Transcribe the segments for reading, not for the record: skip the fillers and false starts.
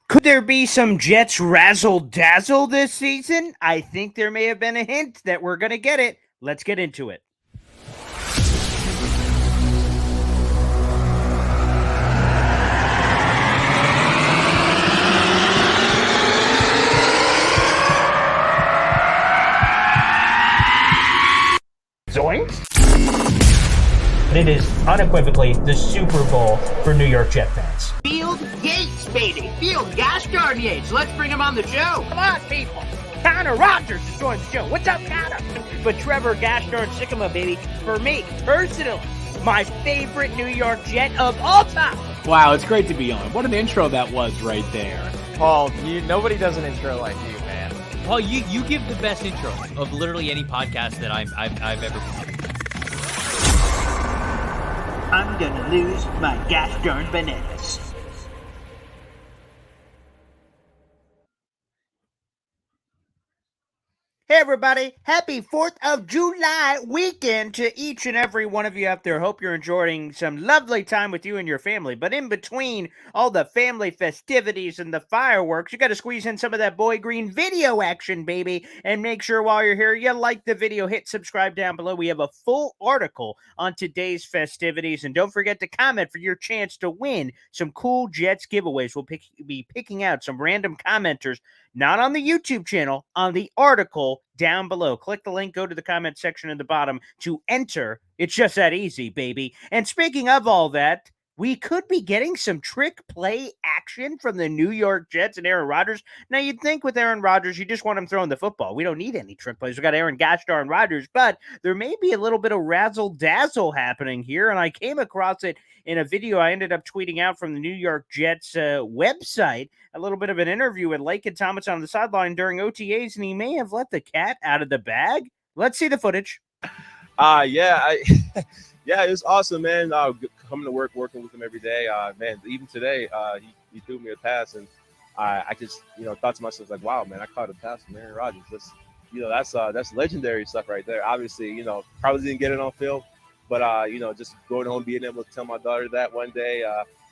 Could there be some Jets razzle dazzle this season? I think there may have been a hint that we're going to get it. Let's get into it. Zoinks! It is unequivocally the Super Bowl for New York Jet fans. Field Yates, baby. Field gosh darn Yates. Let's bring him on the show. Come on, people. Aaron Rodgers is joining the show. What's up, Connor? But Trevor gosh darn Sycamore, baby, for me, personally, my favorite New York Jet of all time. Wow, it's great to be on. What an intro that was right there. Paul, nobody does an intro like you, man. Paul, you give the best intro of literally any podcast that I've ever been. I'm gonna lose my gosh darn bananas. Hey, everybody. Happy 4th of July weekend to each and every one of you out there. Hope you're enjoying some lovely time with you and your family. But in between all the family festivities and the fireworks, you got to squeeze in some of that Boy Green video action, baby. And make sure while you're here, you like the video, hit subscribe down below. We have a full article on today's festivities. And don't forget to comment for your chance to win some cool Jets giveaways. We'll be picking out some random commenters, not on the YouTube channel, on the article down below. Click the link, go to the comment section at the bottom to enter. It's just that easy, baby. And speaking of all that, we could be getting some trick play action from the New York Jets and Aaron Rodgers. Now, you'd think with Aaron Rodgers, you just want him throwing the football. We don't need any trick plays. We got Aaron gosh darn Rodgers, but there may be a little bit of razzle dazzle happening here. And I came across it in a video I ended up tweeting out from the New York Jets website, a little bit of an interview with Laken Thomas on the sideline during OTAs, and he may have let the cat out of the bag. Let's see the footage. Yeah, yeah, it was awesome, man. Coming to work, working with him every day. Man, even today, he threw me a pass, and I just, thought to myself, like, wow, man, I caught a pass from Aaron Rodgers. That's legendary stuff right there. Obviously, probably didn't get it on film, but just going home, being able to tell my daughter that one day,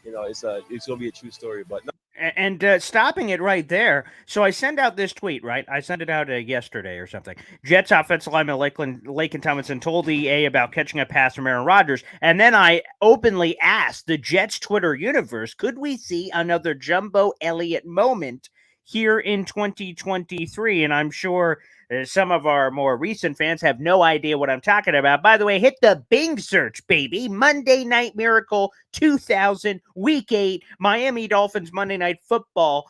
it's gonna be a true story. But no. And stopping it right there. So I send out this tweet, right? I sent it out yesterday or something. Jets offensive lineman Laken Tomlinson told EA about catching a pass from Aaron Rodgers. And then I openly asked the Jets Twitter universe, could we see another Jumbo Elliott moment here in 2023? And I'm sure some of our more recent fans have no idea what I'm talking about. By the way, hit the Bing search, baby. Monday Night Miracle 2000, Week 8, Miami Dolphins Monday Night Football.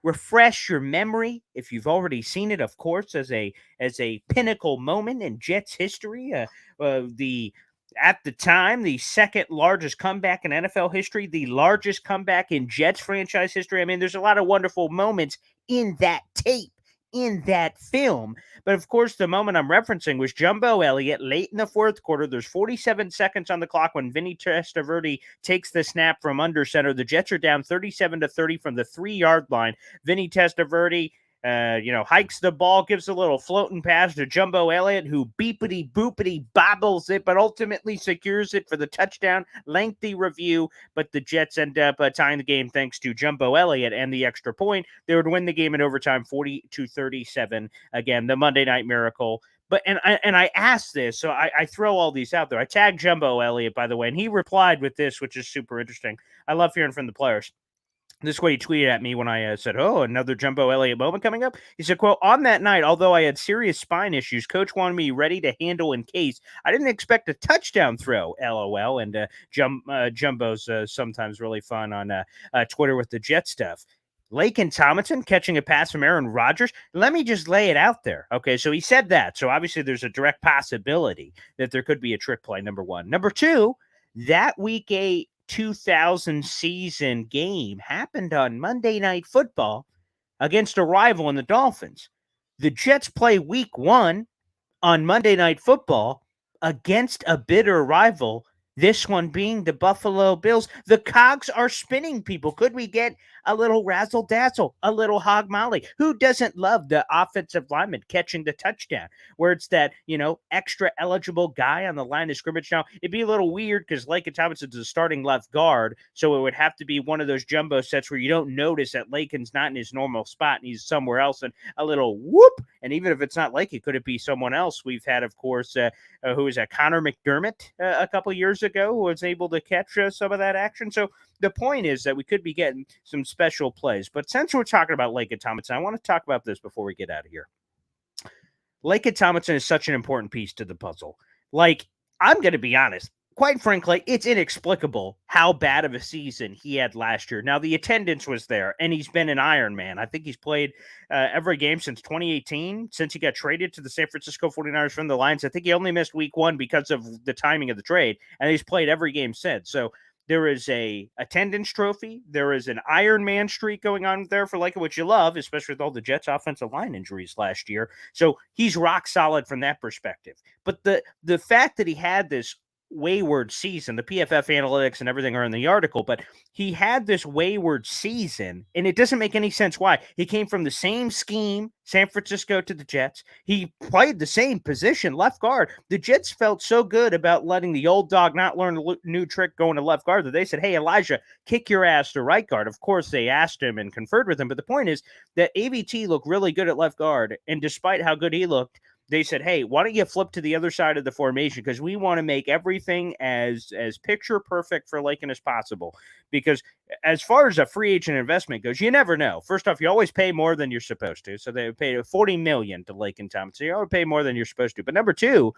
Refresh your memory if you've already seen it, of course, as a pinnacle moment in Jets history. At the time, the second largest comeback in NFL history, the largest comeback in Jets franchise history. I mean, there's a lot of wonderful moments in that tape, in that film. But of course, the moment I'm referencing was Jumbo Elliott late in the fourth quarter. There's 47 seconds on the clock when Vinny Testaverde takes the snap from under center. The Jets are down 37-30 from the 3-yard line. Vinny Testaverde hikes the ball, gives a little floating pass to Jumbo Elliott, who beepity boopity bobbles it, but ultimately secures it for the touchdown. Lengthy review, but the Jets end up tying the game thanks to Jumbo Elliott and the extra point. They would win the game in overtime, 40-37. Again, the Monday Night Miracle. But and I asked this, so I throw all these out there. I tagged Jumbo Elliott, by the way, and he replied with this, which is super interesting. I love hearing from the players. This is what he tweeted at me when I said, another Jumbo Elliott moment coming up. He said, quote, on that night, although I had serious spine issues, coach wanted me ready to handle in case. I didn't expect a touchdown throw, LOL. And Jumbo's sometimes really fun on Twitter with the Jet stuff. Laken Tomlinson catching a pass from Aaron Rodgers. Let me just lay it out there. Okay, so he said that. So obviously there's a direct possibility that there could be a trick play, number one. Number two, that Week 8 2000 season game happened on Monday Night Football against a rival in the Dolphins. The Jets play Week 1 on Monday Night Football against a bitter rival This one being the Buffalo Bills. The cogs are spinning, people. Could we get a little razzle dazzle, a little hog molly? Who doesn't love the offensive lineman catching the touchdown, where it's that, extra eligible guy on the line of scrimmage? Now, it'd be a little weird because Lakin Tomlinson's a starting left guard, so it would have to be one of those jumbo sets where you don't notice that Lakin's not in his normal spot and he's somewhere else, and a little whoop. And even if it's not Lakin, could it be someone else? We've had, of course, who is Connor McDermott a couple years ago, who was able to catch some of that action. So the point is that we could be getting some special plays. But since we're talking about Lakin Tomlinson, I want to talk about this before we get out of here. Lakin Tomlinson is such an important piece to the puzzle. Like, I'm going to be honest. Quite frankly, it's inexplicable how bad of a season he had last year. Now, the attendance was there, and he's been an Iron Man. I think he's played every game since 2018, since he got traded to the San Francisco 49ers from the Lions. I think he only missed week 1 because of the timing of the trade, and he's played every game since. So there is a attendance trophy. There is an Iron Man streak going on there for Lakin, which you love, especially with all the Jets offensive line injuries last year. So he's rock solid from that perspective. But the fact that he had this wayward season, the PFF analytics and everything are in the article, but he had this wayward season, and it doesn't make any sense why. He came from the same scheme, San Francisco to the Jets. He played the same position, left guard. The Jets felt so good about letting the old dog not learn a new trick going to left guard that they said, hey, Elijah, kick your ass to right guard. Of course, they asked him and conferred with him, but the point is that AVT looked really good at left guard, and despite how good he looked, they said, hey, why don't you flip to the other side of the formation, because we want to make everything as picture perfect for Lakin as possible. Because as far as a free agent investment goes, you never know. First off, you always pay more than you're supposed to. So they paid $40 million to Lakin Tomlinson. So you always pay more than you're supposed to. But number two,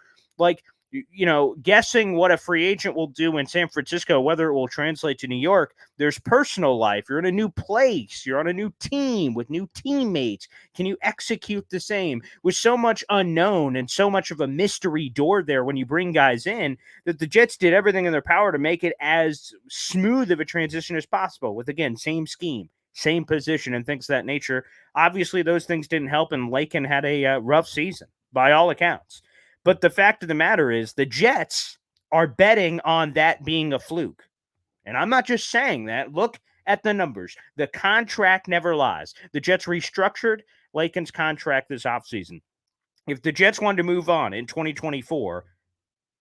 guessing what a free agent will do in San Francisco, whether it will translate to New York, there's personal life. You're in a new place. You're on a new team with new teammates. Can you execute the same? With so much unknown and so much of a mystery door there when you bring guys in, that the Jets did everything in their power to make it as smooth of a transition as possible with, again, same scheme, same position, and things of that nature. Obviously, those things didn't help, and Lakin had a rough season by all accounts. But the fact of the matter is the Jets are betting on that being a fluke. And I'm not just saying that. Look at the numbers. The contract never lies. The Jets restructured Lakin's contract this offseason. If the Jets wanted to move on in 2024,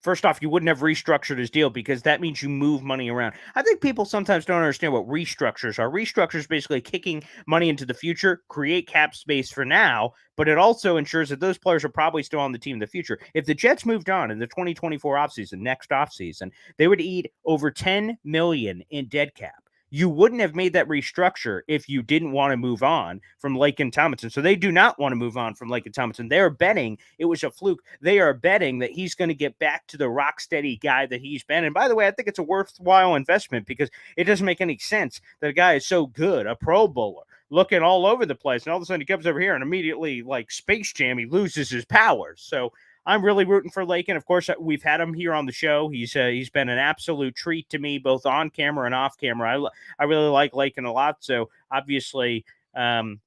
first off, you wouldn't have restructured his deal because that means you move money around. I think people sometimes don't understand what restructures are. Restructures basically kicking money into the future, create cap space for now, but it also ensures that those players are probably still on the team in the future. If the Jets moved on in the 2024 offseason, next offseason, they would eat over $10 million in dead cap. You wouldn't have made that restructure if you didn't want to move on from Lakin Tomlinson. So they do not want to move on from Lakin Tomlinson. They are betting it was a fluke. They are betting that he's going to get back to the rock steady guy that he's been. And by the way, I think it's a worthwhile investment because it doesn't make any sense that a guy is so good, a Pro Bowler, looking all over the place, and all of a sudden he comes over here and immediately, like Space Jam, he loses his powers. So I'm really rooting for Lakin. Of course, we've had him here on the show. He's been an absolute treat to me, both on camera and off camera. I really like Lakin a lot. So obviously,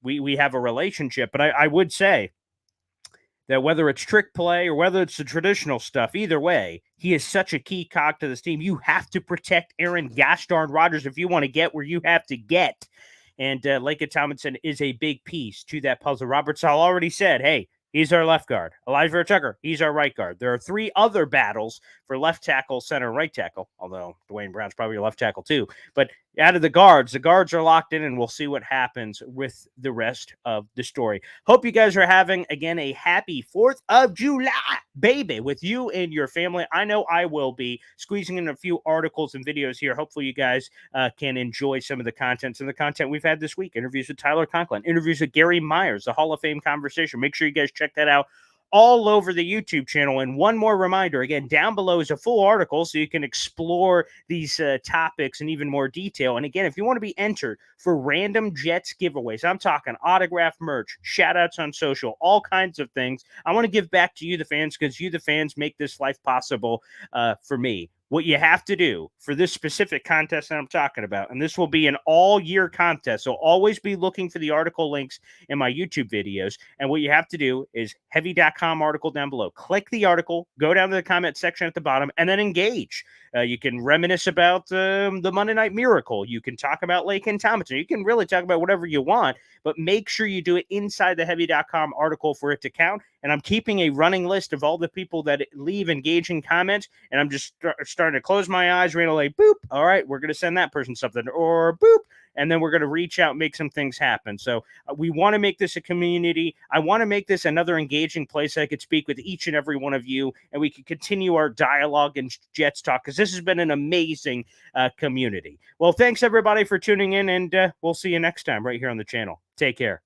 we have a relationship. But I would say that whether it's trick play or whether it's the traditional stuff, either way, he is such a key cog to this team. You have to protect Aaron gosh darn Rodgers if you want to get where you have to get. And Lakin Tomlinson is a big piece to that puzzle. Robert Sala already said, hey, he's our left guard. Elijah Tucker, he's our right guard. There are 3 other battles for left tackle, center, right tackle, although Dwayne Brown's probably your left tackle too. But out of the guards are locked in, and we'll see what happens with the rest of the story. Hope you guys are having, again, a happy 4th of July, baby, with you and your family. I know I will be squeezing in a few articles and videos here. Hopefully you guys can enjoy some of the content we've had this week. Interviews with Tyler Conklin, interviews with Gary Myers, the Hall of Fame conversation. Make sure you guys check that out all over the YouTube channel. And one more reminder, again, down below is a full article so you can explore these topics in even more detail. And again, if you want to be entered for random Jets giveaways, I'm talking autograph merch, shout outs on social, all kinds of things. I want to give back to you, the fans, because you, the fans, make this life possible for me. What you have to do for this specific contest that I'm talking about, and this will be an all-year contest, so always be looking for the article links in my YouTube videos, and what you have to do is heavy.com article down below. Click the article, go down to the comment section at the bottom, and then engage. You can reminisce about the Monday Night Miracle. You can talk about Lakin Tomlinson. You can really talk about whatever you want, but make sure you do it inside the Heavy.com article for it to count. And I'm keeping a running list of all the people that leave engaging comments, and I'm just starting to close my eyes, like, boop, all right, we're going to send that person something, or boop, and then we're going to reach out, make some things happen. So we want to make this a community. I want to make this another engaging place I could speak with each and every one of you, and we could continue our dialogue and Jets talk, because this has been an amazing community. Well, thanks everybody for tuning in, and we'll see you next time right here on the channel. Take care.